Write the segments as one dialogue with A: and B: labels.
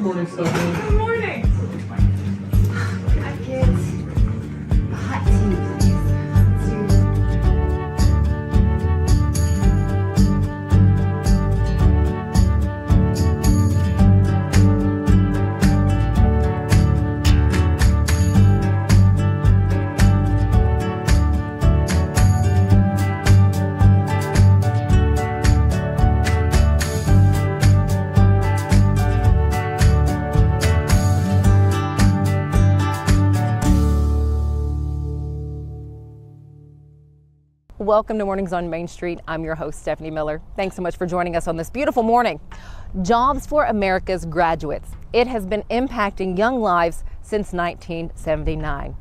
A: morning, Stephanie.
B: Good morning. Hi, kids. A hot tea, please.
C: Welcome to Mornings on Main Street. I'm your host, Stefanie Miller. Thanks so much for joining us on this beautiful morning. Jobs for America's graduates. It has been impacting young lives since 1979.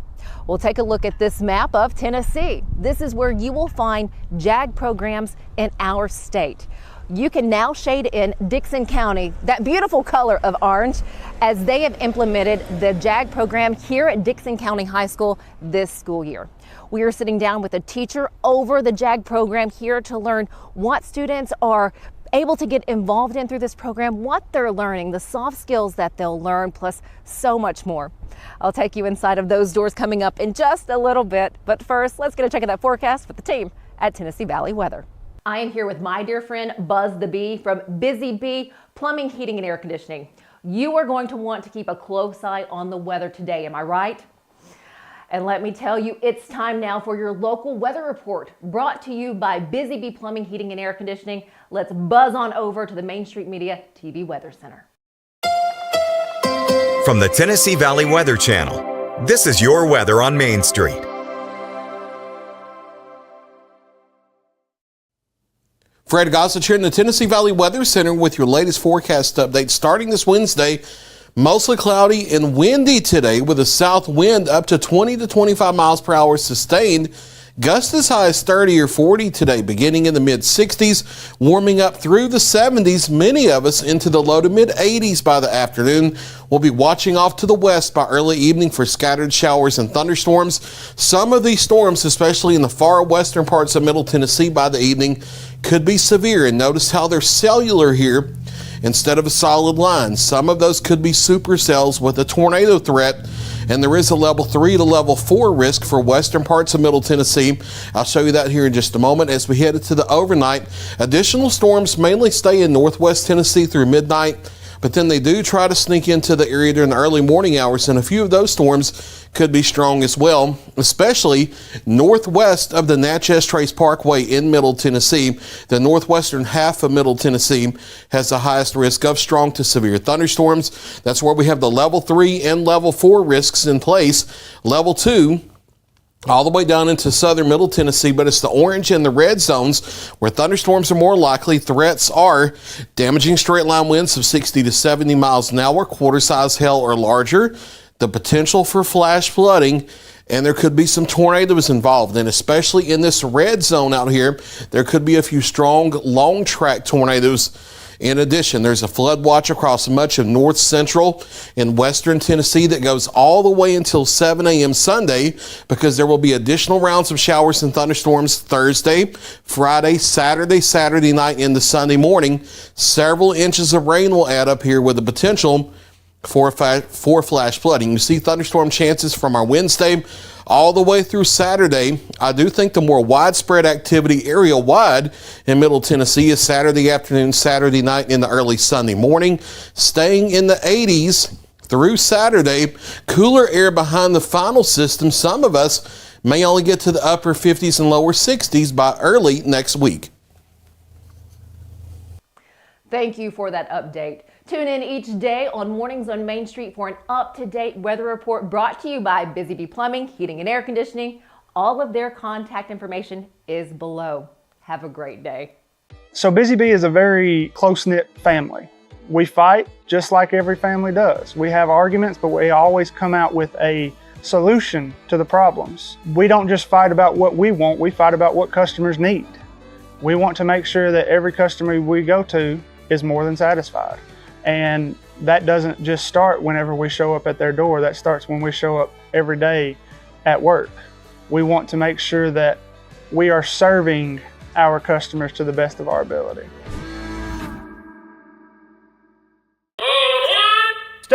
C: We'll take a look at this map of Tennessee. This is where you will find JAG programs in our state. You can now shade in Dickson County, that beautiful color of orange, as they have implemented the JAG program here at Dickson County High School this school year. We are sitting down with a teacher over the JAG program here to learn what students are able to get involved in through this program, what they're learning, the soft skills that they'll learn, plus so much more. I'll take you inside of those doors coming up in just a little bit. But first, let's get a check of that forecast with the team at Tennessee Valley Weather. I am here with my dear friend Buzz the Bee from Busy Bee Plumbing, Heating, and Air Conditioning. You are going to want to keep a close eye on the weather today, am I right? And let me tell you, it's time now for your local weather report, brought to you by Busy Bee Plumbing, Heating, and Air Conditioning. Let's buzz on over to the Main Street Media TV Weather Center.
D: From the Tennessee Valley Weather Channel, this is your weather on Main Street.
E: Fred Gossett here in the Tennessee Valley Weather Center with your latest forecast update. Starting this Wednesday, mostly cloudy and windy today with a south wind up to 20 to 25 miles per hour sustained. Gusts as high as 30 or 40 today, beginning in the mid-60s, warming up through the 70s, many of us into the low to mid-80s by the afternoon. We'll be watching off to the west by early evening for scattered showers and thunderstorms. Some of these storms, especially in the far western parts of Middle Tennessee by the evening, could be severe. And notice how they're cellular here instead of a solid line. Some of those could be supercells with a tornado threat, and there is a level 3 to level 4 risk for western parts of Middle Tennessee. I'll show you that here in just a moment. As we head into the overnight, additional storms mainly stay in northwest Tennessee through midnight, but then they do try to sneak into the area during the early morning hours, and a few of those storms could be strong as well, especially northwest of the Natchez Trace Parkway in Middle Tennessee. The northwestern half of Middle Tennessee has the highest risk of strong to severe thunderstorms. That's where we have the level 3 and level 4 risks in place. Level 2 all the way down into southern Middle Tennessee, but it's the orange and the red zones where thunderstorms are more likely. Threats are damaging straight line winds of 60 to 70 miles an hour, quarter-size hail or larger, the potential for flash flooding, and there could be some tornadoes involved. And especially in this red zone out here, there could be a few strong, long-track tornadoes. In addition, there's a flood watch across much of north central and western Tennessee that goes all the way until 7 a.m. Sunday, because there will be additional rounds of showers and thunderstorms Thursday, Friday, Saturday night into Sunday morning. Several inches of rain will add up here with the potential for flash flooding. You see thunderstorm chances from our Wednesday all the way through Saturday. I do think the more widespread activity area-wide in Middle Tennessee is Saturday afternoon, Saturday night, in the early Sunday morning. Staying in the 80s through Saturday. Cooler air behind the final system. Some of us may only get to the upper 50s and lower 60s by early next week.
C: Thank you for that update. Tune in each day on Mornings on Main Street for an up-to-date weather report brought to you by Busy Bee Plumbing, Heating, and Air Conditioning. All of their contact information is below. Have a great day.
F: So Busy Bee is a very close-knit family. We fight just like every family does. We have arguments, but we always come out with a solution to the problems. We don't just fight about what we want, we fight about what customers need. We want to make sure that every customer we go to is more than satisfied. And that doesn't just start whenever we show up at their door. That starts when we show up every day at work. We want to make sure that we are serving our customers to the best of our ability.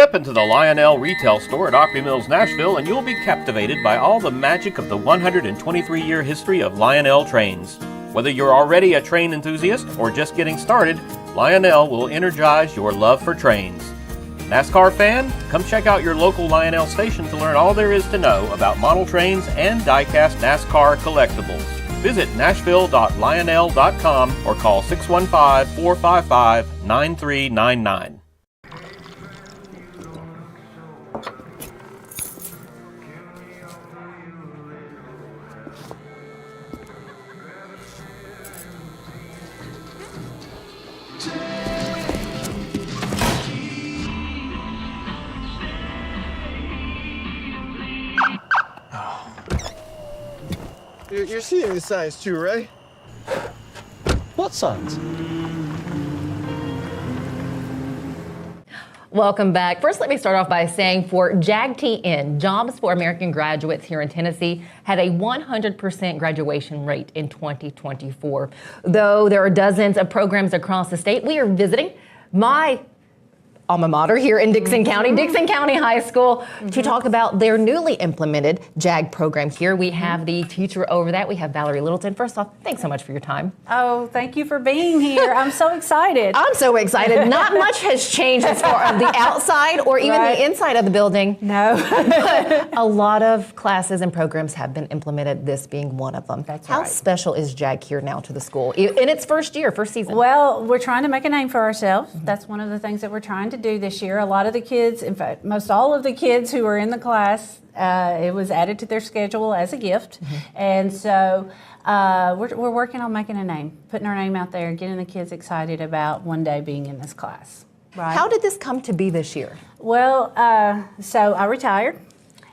A: Step into the Lionel retail store at Opry Mills, Nashville, and you'll be captivated by all the magic of the 123-year history of Lionel trains. Whether you're already a train enthusiast or just getting started, Lionel will energize your love for trains. NASCAR fan? Come check out your local Lionel station to learn all there is to know about model trains and die-cast NASCAR collectibles. Visit nashville.lionel.com or call 615-455-9399.
G: You're seeing the signs too, right?
H: What signs?
C: Welcome back. First, let me start off by saying for JAG-TN, Jobs for American Graduates here in Tennessee, had a 100% graduation rate in 2024. Though there are dozens of programs across the state, we are visiting my alma mater here in Dickson County, Dickson County High School, to talk about their newly implemented JAG program here. We have the teacher over that. We have Valerie Littleton. First off, thanks so much for your time.
I: Oh, thank you for being here. I'm so excited.
C: I'm so excited. Not much has changed as far as the outside or even the inside of the building.
I: No.
C: But a lot of classes and programs have been implemented, this being one of them.
I: That's
C: How
I: right.
C: special is JAG here now to the school in its first season?
I: Well, we're trying to make a name for ourselves. That's one of the things that we're trying to do this year. A lot of the kids, in fact, most all of the kids who were in the class, it was added to their schedule as a gift. And so we're working on making a name, putting our name out there, getting the kids excited about one day being in this class. Right.
C: How did this come to be this year?
I: Well, so I retired.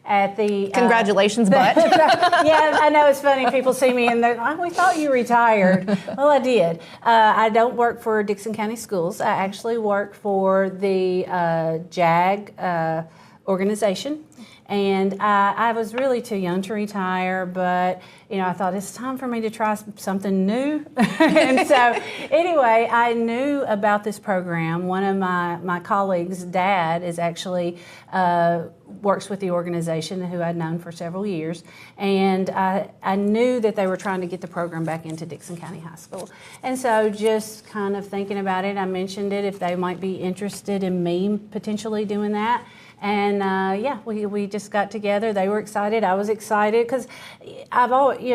I: At the
C: Congratulations, but
I: yeah, I know it's funny. People see me and they're like, "We thought you retired." Well, I did. I don't work for Dickson County Schools. I actually work for the JAG organization, and I was really too young to retire. But I thought it's time for me to try something new. And so, anyway, I knew about this program. One of my colleagues' dad is actually works with the organization, who I'd known for several years, and I knew that they were trying to get the program back into Dickson County High School. And so just kind of thinking about it, I mentioned it, if they might be interested in me potentially doing that. And we just got together. They were excited. I was excited because I've always,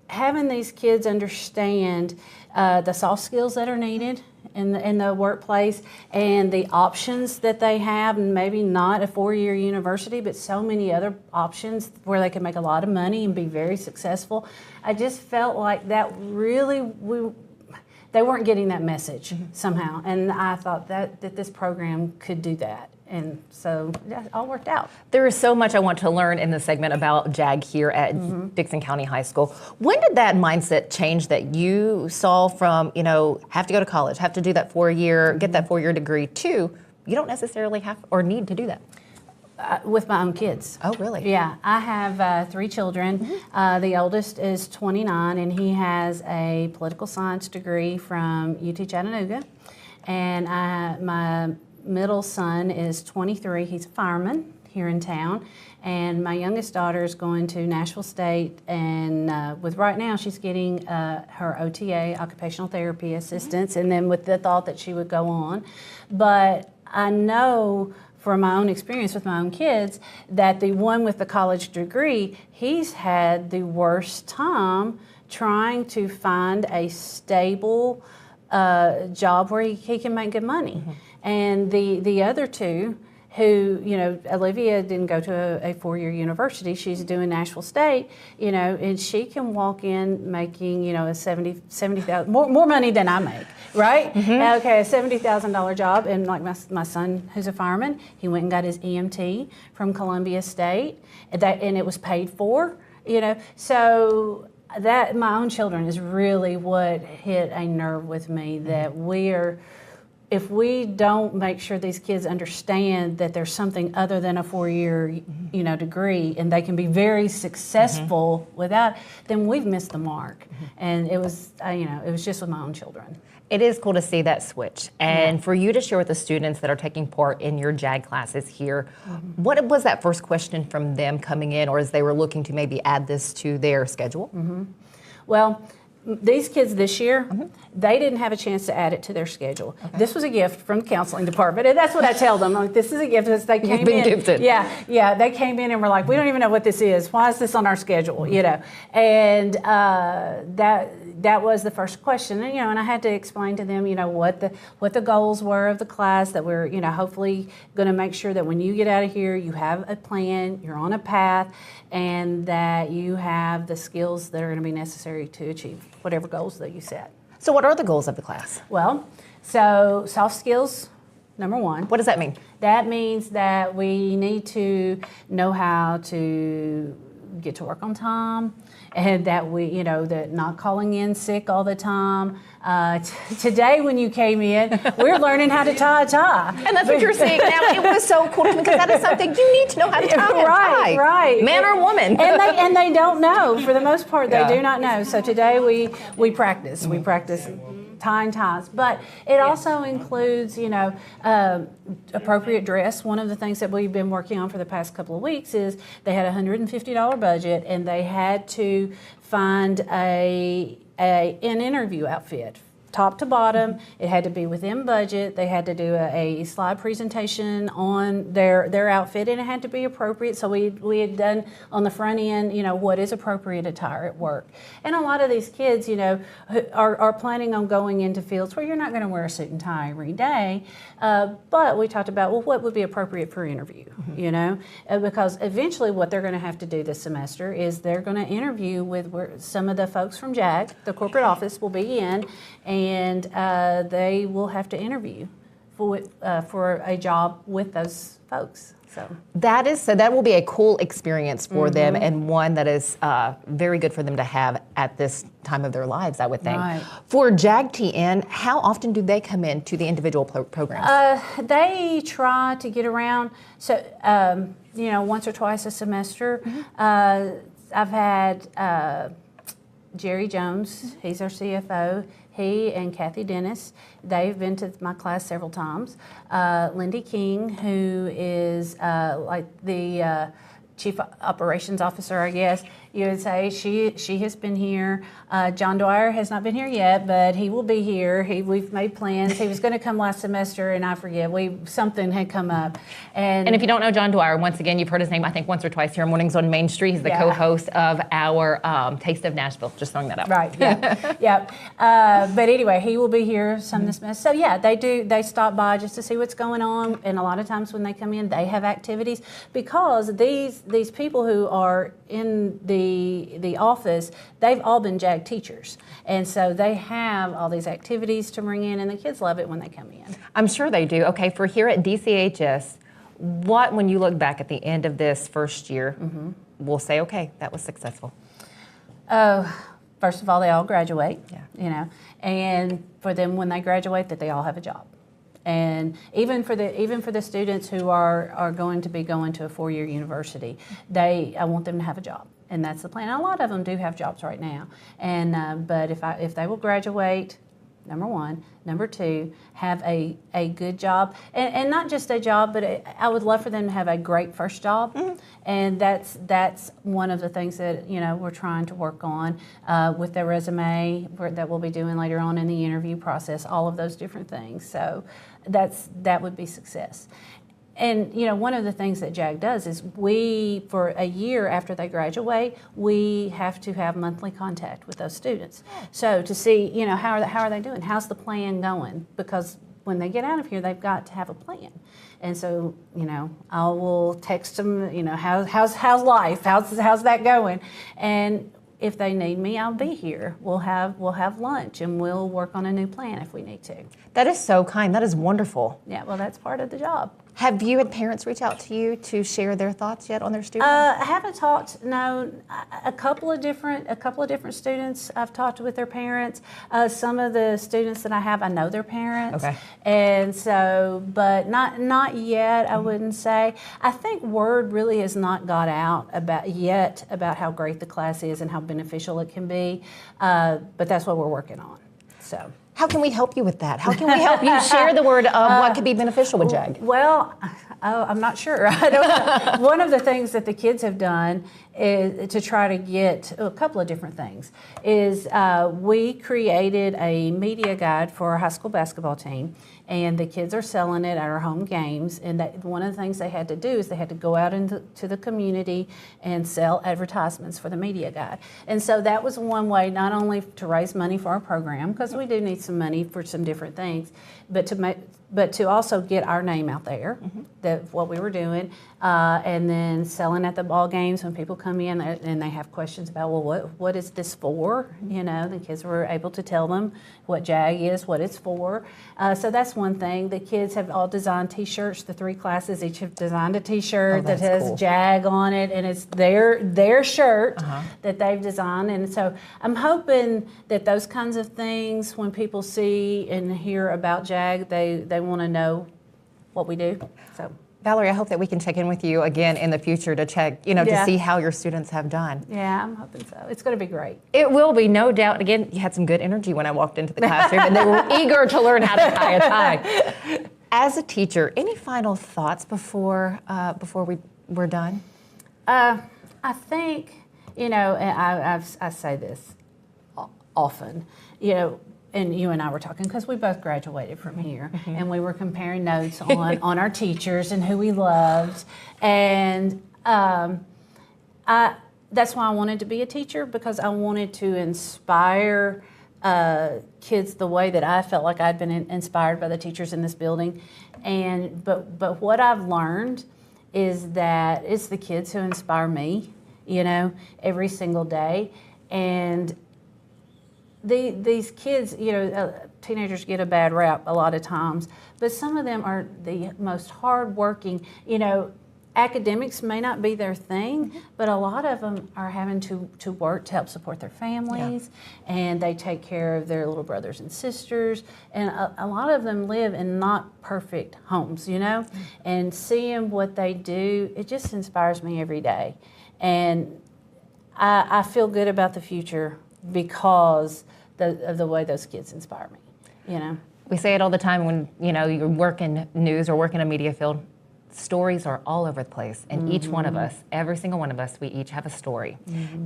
I: having these kids understand the soft skills that are needed in the workplace and the options that they have, and maybe not a 4-year university, but so many other options where they can make a lot of money and be very successful. I just felt like that really, they weren't getting that message somehow. And I thought that this program could do that. And so it all worked out.
C: there is so much I want to learn in this segment about JAG here at Dickson County High School. When did that mindset change that you saw from, have to go to college, have to do that 4-year, get that 4-year degree, to you don't necessarily have or need to do that?
I: With my own kids.
C: Oh, really?
I: Yeah, I have 3 children. The oldest is 29, and he has a political science degree from UT Chattanooga. And my middle son is 23. He's a fireman here in town. And my youngest daughter is going to Nashville State, and right now she's getting her OTA, occupational therapy assistance, and then with the thought that she would go on. But I know from my own experience with my own kids that the one with the college degree, he's had the worst time trying to find a stable job where he can make good money. And the other two, who, Olivia didn't go to a 4-year university. She's doing Nashville State, and she can walk in making, a $70,000, more money than I make, right? Okay, a $70,000 job. And like my son, who's a fireman, he went and got his EMT from Columbia State, and it was paid for, So that my own children is really what hit a nerve with me, that if we don't make sure these kids understand that there's something other than a 4-year, degree, and they can be very successful without, then we've missed the mark. And it was, it was just with my own children.
C: It is cool to see that switch. And for you to share with the students that are taking part in your JAG classes here, what was that first question from them coming in, or as they were looking to maybe add this to their schedule?
I: Well, these kids this year, they didn't have a chance to add it to their schedule. This was a gift from the counseling department, and that's what I tell them. Like, this is a gift because they came in.
C: Gifted.
I: Yeah, they came in and were like, we don't even know what this is. Why is this on our schedule? And that was the first question. And, and I had to explain to them, what the goals were of the class, that we're, hopefully going to make sure that when you get out of here, you have a plan, you're on a path, and that you have the skills that are going to be necessary to achieve whatever goals that you set.
C: So what are the goals of the class?
I: Well, so soft skills, number one.
C: What does that mean?
I: That means that we need to know how to get to work on time, and that we, that not calling in sick all the time. Today when you came in, we're learning how to tie a tie.
C: And that's what you're seeing now. It was so cool to me because that is something you need to know how to tie.
I: Right.
C: Man or woman.
I: And they don't know. For the most part, they do not know. So today we practice. We practice tying ties, but it also includes, appropriate dress. One of the things that we've been working on for the past couple of weeks is they had a $150 budget, and they had to find an interview outfit. Top to bottom, it had to be within budget. They had to do a slide presentation on their outfit, and it had to be appropriate. So we had done on the front end, what is appropriate attire at work. And a lot of these kids, are planning on going into fields where you're not going to wear a suit and tie every day. But we talked about, well, what would be appropriate for interview, because eventually what they're going to have to do this semester is they're going to interview with some of the folks from JAG. The corporate office will be in, and they will have to interview for a job with those folks. So
C: that will be a cool experience for them, and one that is very good for them to have at this time of their lives, I would think.
I: Right.
C: For JAG TN, how often do they come in to the individual programs?
I: They try to get around, so once or twice a semester. I've had Jerry Jones, he's our CFO. He and Kathy Dennis, they've been to my class several times. Lindy King, who is like the Chief Operations Officer, I guess you would say, she has been here. John Dwyer has not been here yet, but he will be here. We've made plans. He was going to come last semester, and I forget, something had come up.
C: And if you don't know John Dwyer, once again, you've heard his name, I think, once or twice here on Mornings on Main Street. He's the co-host of our Taste of Nashville. Just throwing that out.
I: Right, yeah. But anyway, he will be here some this semester. So yeah, they stop by just to see what's going on, and a lot of times when they come in, they have activities, because these people who are in the office, they've all been JAG teachers, and so they have all these activities to bring in, and the kids love it when they come in.
C: I'm sure they do. Okay, for here at DCHS, when you look back at the end of this first year, we'll say, okay, that was successful?
I: First of all, they all graduate, and for them, when they graduate, that they all have a job. And even for the students who are going to be going to a 4-year university, I want them to have a job, and that's the plan. And a lot of them do have jobs right now, and but if they will graduate, number one, number two, have a good job, and not just a job, but I would love for them to have a great first job, and that's one of the things that we're trying to work on with their resume that we'll be doing later on in the interview process. All of those different things. So that would be success. And one of the things that JAG does is for a year after they graduate, we have to have monthly contact with those students. So to see, how are they doing? How's the plan going? Because when they get out of here, they've got to have a plan. And so, I will text them, how's life? How's that going? And if they need me, I'll be here. We'll have lunch, and we'll work on a new plan if we need to.
C: That is so kind. That is wonderful.
I: Yeah, well, that's part of the job.
C: Have you had parents reach out to you to share their thoughts yet on their students?
I: I haven't talked. No, a couple of different students I've talked with their parents. Some of the students that I have, I know their parents.
C: Okay.
I: And so, but not yet. I wouldn't say. I think word really has not got out about how great the class is and how beneficial it can be. But that's what we're working on. So.
C: How can we help you with that? How can we help you share the word of what could be beneficial with JAG?
I: Well, I'm not sure. I don't know. One of the things that the kids have done is to try to get a couple of different things. Is we created a media guide for our high school basketball team, and the kids are selling it at our home games. And that one of the things they had to do is they had to go out into the community and sell advertisements for the media guide. And so that was one way, not only to raise money for our program, because we do need some money for some different things, but to also get our name out there, that what we were doing, and then selling at the ball games when people come in and they have questions about, well, what is this for? You know, the kids were able to tell them what JAG is, what it's for. So that's one thing. The kids have all designed T-shirts. The 3 classes each have designed a T-shirt that has cool. JAG on it, and it's their shirt that they've designed. And so I'm hoping that those kinds of things, when people see and hear about JAG, they want to know what we do. So.
C: Valerie, I hope that we can check in with you again in the future to check, to see how your students have done.
I: Yeah, I'm hoping so. It's going to be great.
C: It will be, no doubt. Again, you had some good energy when I walked into the classroom, and they were eager to learn how to tie a tie. As a teacher, any final thoughts before we're done?
I: I think, and I say this often, and you and I were talking because we both graduated from here, and we were comparing notes on our teachers and who we loved, and that's why I wanted to be a teacher, because I wanted to inspire kids the way that I felt like I'd been inspired by the teachers in this building, but what I've learned is that it's the kids who inspire me, every single day, and these kids, teenagers get a bad rap a lot of times, but some of them are the most hardworking. Academics may not be their thing, but a lot of them are having to work to help support their families, and they take care of their little brothers and sisters, and a lot of them live in not perfect homes, and seeing what they do, it just inspires me every day, and I feel good about the future because of the way those kids inspire me,
C: We say it all the time when, you work in news or work in a media field. Stories are all over the place, and each one of us, every single one of us, we each have a story.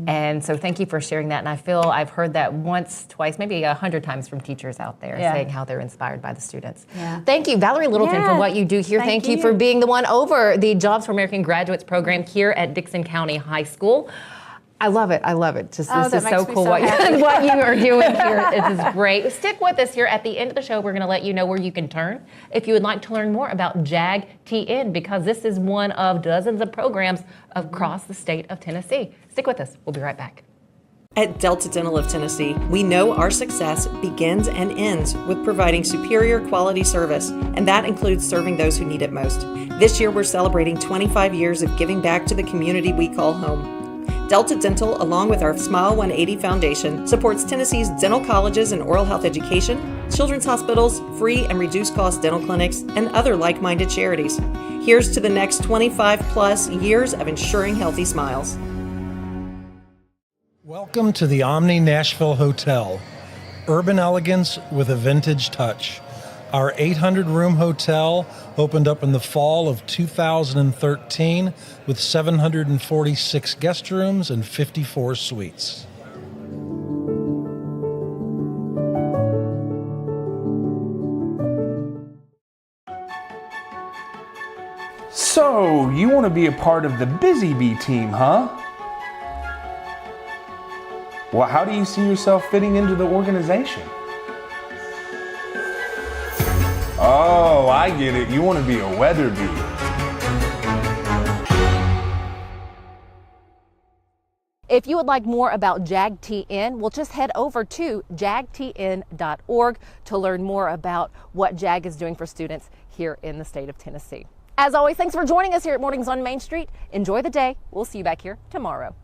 C: And so thank you for sharing that, and I feel I've heard that once, twice, maybe 100 times from teachers out there saying how they're inspired by the students. Thank you, Valerie Littleton, for what you do here. Thank you for being the one over the Jobs for American Graduates program here at Dickson County High School. I love it. This is so cool what you are doing here. This is great. Stick with us here. At the end of the show, we're going to let you know where you can turn if you would like to learn more about JAG TN, because this is one of dozens of programs across the state of Tennessee. Stick with us. We'll be right back.
J: At Delta Dental of Tennessee, we know our success begins and ends with providing superior quality service, and that includes serving those who need it most. This year, we're celebrating 25 years of giving back to the community we call home. Delta Dental, along with our Smile 180 Foundation, supports Tennessee's dental colleges and oral health education, children's hospitals, free and reduced cost dental clinics, and other like-minded charities. Here's to the next 25 plus years of ensuring healthy smiles.
K: Welcome to the Omni Nashville Hotel. Urban elegance with a vintage touch. Our 800-room hotel opened up in the fall of 2013 with 746 guest rooms and 54 suites.
L: So, you want to be a part of the Busy Bee team, huh? Well, how do you see yourself fitting into the organization? Oh, I get it. You want to be a weather bee.
C: If you would like more about JAG TN, well, just head over to jagtn.org to learn more about what JAG is doing for students here in the state of Tennessee. As always, thanks for joining us here at Mornings on Main Street. Enjoy the day. We'll see you back here tomorrow.